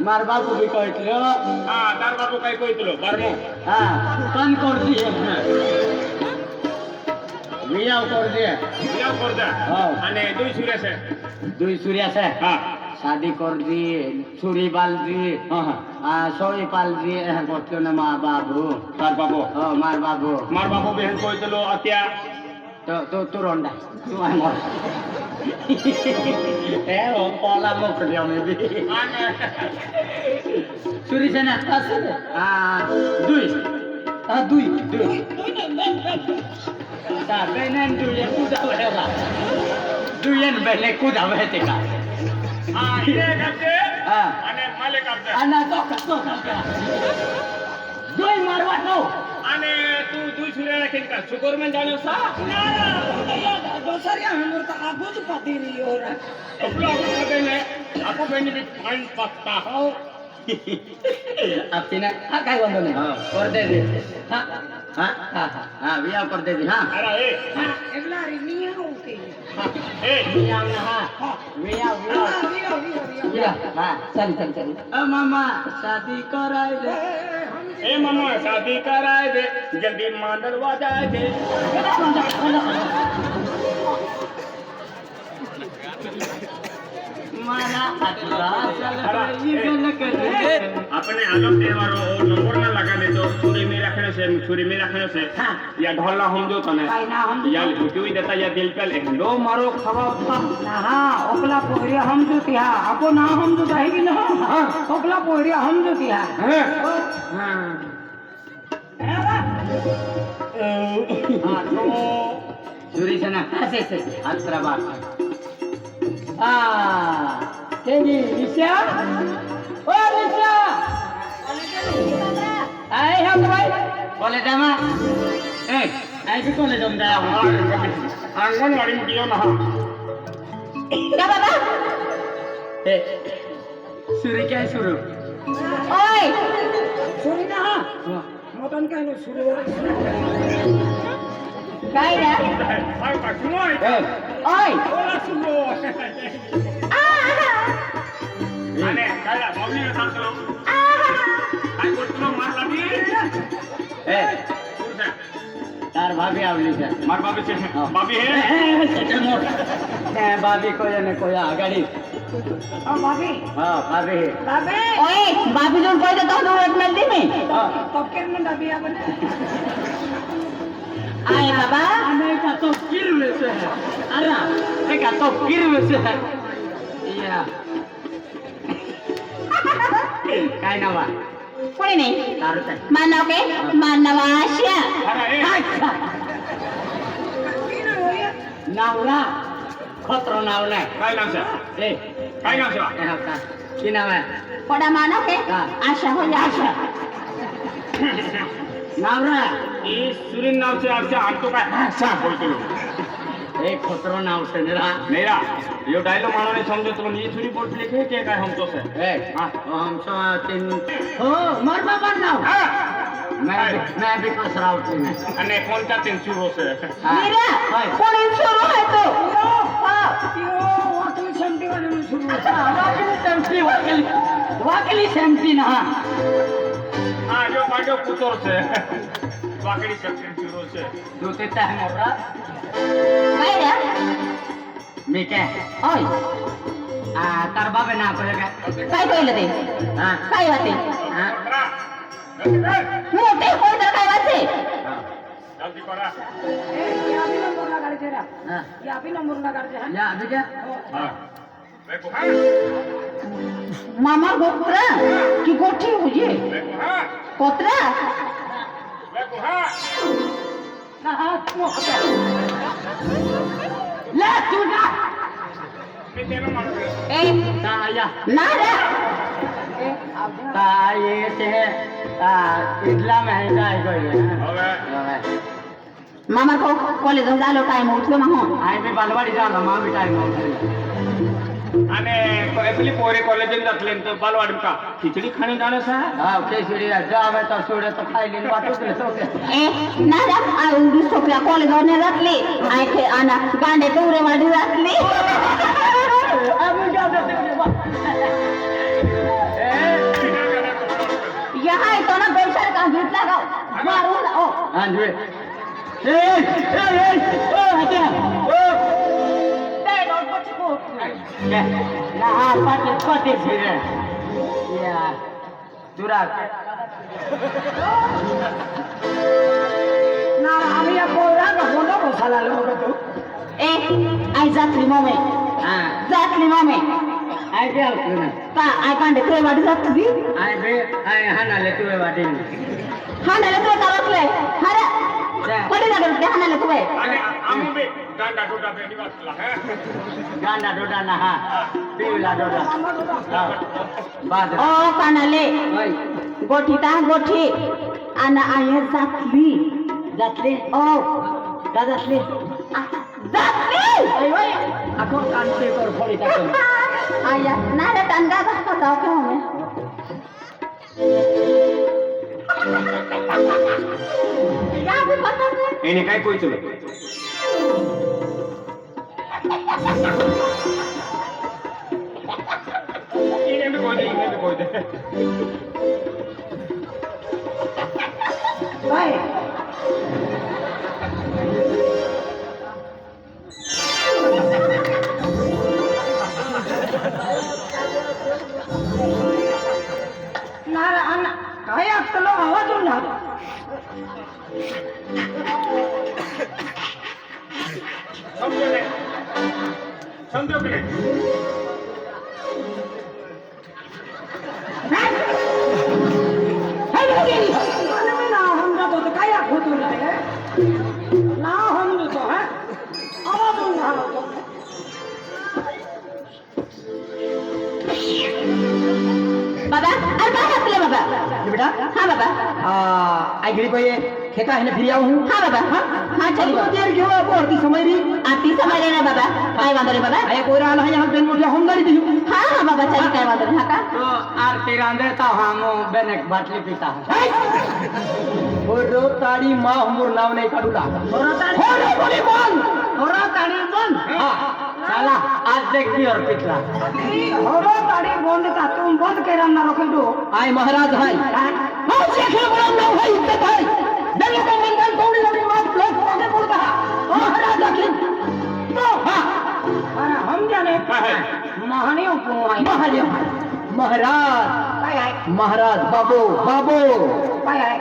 मार बाबू भी कहते हाँ तार बाबू कई कहते बारमो हाँ कौन कर दिए बियाव कर दिए बियाव कर दे अने दुई सूर्य से हाँ शादी कर दिए छुरी पाल दिए सोई पाल दिए कहते ना माँ बाबू तार बाबू मार बाबू बहन कहते अत्या तो रोंडा तू आए मोर वो पाला मुख दिया मैं भी छुरी से ना दुई बेनन दुई कुदा वेला दुईन बेले कुदा वेते का इने करते अने माले करते अना तो दुई मारवा नो अने तू दुई सूर्य रखेन का शुगर में जानो सा ना दोसरिया हमर त आगो ज पति रही हो रा अपना पते ने आपको बेनी भी फाइन पत्ता हो अब तीन काय बंदो ने कर दे हां बिया कर दे हां अरे ए एवला रे निया होके ए बिया ना बिया हां चल मामा शादी कराए दे ए मामा शादी कराए दे जल्दी मांडलवा जाए दे मारा अपने आलम देवारो और नंबर ना लगा ले तो छुरी में रखने से या ढोला हम जो तने या लुटी देता या दिल पे लो मारो खवा था ना हां ओकला पोरिया हम जो तिहा आपो ना हम जो है कि ना हां ओकला पोरिया हम जो तिहा हां तो छुरी से ना ऐसे अत्रा बात तेरी निशा ओ निशा आए हम भाई बोले जामा ए आई भी कॉलेज हम जाया आंगनवाड़ी में किया ना क्या बाबा ए सुरी क्या शुरू ओए सुनी ना मटन का नो शुरू काय रे हाय का सुनो ओए ओला सुनो अने काला मम्मी ने सांगलो काय बोलतो मार लागी ए तार भाभी आवली છે मार भाभी से भाभी है सेटल मोड ए भाभी कोई ने कोई आगाड़ी ओ भाभी हां भाभी बाबे ओए बाबी जोन कोई तो दो एक मिनट दी में तब के में डबिया बने आए बाबा अने का तो किरवे से है अरे ए का तो किरवे से है या काय नावा कोणी नाही तारू काय मानव के मानव आशा अरे ए किन होया नावला खतरो नाव नाही काय नाम से ए काय नाम से ए का की नाव है पडा मानव के हाँ। आशा हो जा आशा नावरा ई सुरीन नाव से आपसे आणतो काय सा बोलतो ए खतरो नाव से मेरा यो डायलॉग मानो नहीं समझो तो ये छुरी बोल लिखे के काय हम तो से ए हम सो तीन हो मर बाबा नाव मैं भी कसरावती में अने कौन का तीन शुरू से मेरा कोणी सुरू आहे तो यो वाकली संटी वाले में शुरू वाकली सेमती ना हां जो बाजो पुतोर से वाकड़ी सेक्शन शुरू से दो तेता है मोरा काय रे मी काय ओय तार बाबे ना को लगा काय कइले ते हां काय होते हां मोठे कोण तर काय वाचे जल्दी करा या भी नंबर लगा दे तेरा हां या भी नंबर लगा दे या अभी क्या हां देखो हां मामा गोत्रा की गोठी हुई देखो हां कोत्रा देखो हां ना हाथ को ला तू ना मी तेरा मारो ए ताया ना रे ताये से इडला महंगा है कोई હવે मामा को कॉलेज में जालो टाइम उठलो माहो आई भी बालवाड़ी जा रहा मां भी टाइम हो અને પેલી પોરે કોલેજ में रख लेन तो बालवाड़ी का खिचड़ी खाने जाने सा हां खिचड़ी जावे तो सूड़े तो खाई लेन बाटो के तो ए ना रे आ उंडी छोकरा कॉलेज में रखली आय थे आना गांडे तोरे वाली रखली अब Andre. Hey! Oh, ada. Oh. Nah, pakai sini. Ya. Surat. Nah, আমি orang bodoh kok salah lu betul. I zatli mame. Ah. Zatli mame. I tell you. Ta, I can't declare what is that to be. I hana letu wadin. Hana le tu tarakle. Hara. Kodi na gel hana le tu be. અને આમ બે ગાંડા ટોટા બે ની વાત લા હે Ganda doda naha. Pila doda. Bad. Oh, kanale. Oi. Goti ta goti. Ana aya zatli. Zatli. Oh, Zatli. zatli. Oi. Aku kan paper pholi takon. Aya, nada tanda dah kata ke home. Ya, aku kata ke. એને કાઈ કોઈ ચલો એને બી કોઈ દે Baik. Nara anak, kayak telur awak tu nak. સમજો ને સમજો કે Hello, ini. Mana mana hamda tu kayak betul lah. Nah hamda tu, ha? Awak tu nak. Baba, apa hasil baba? बेटा हाँ बाबा. आई घड़ी पे खेता है ना फिर आऊँ हाँ बाबा. हाँ चलिए. तो देर क्यों आपको आरती समय रही आती समय लेना बाबा. काय वांदो रे बाबा. आया कोई रहा है यहाँ पे मोटिया हम गाड़ी दी हाँ हाँ बाबा चलिए काय वांदो रे. हाँ का. तो आरती रांधे तो हम बेनेक बाटली पीता है बोलो ताड़ी माँ हमर नाम नहीं काढूला होरे बोली बन होरा ताड़ी बन हाँ साला आज देखती और पिछला हरो ताड़ी बंद का तुम बंद के रन्ना रखे दो. आए महाराज भाई हम देखे बड़ा नाम है इज्जत है दिल्ली का मंगल कौड़ी लड़ी माँ लोग पके बोलता है महाराज अखिल तो हाँ अरे हम जाने महानियों को आई. महाराज महाराज काय आहे महाराज बाबू बाबू काय आहे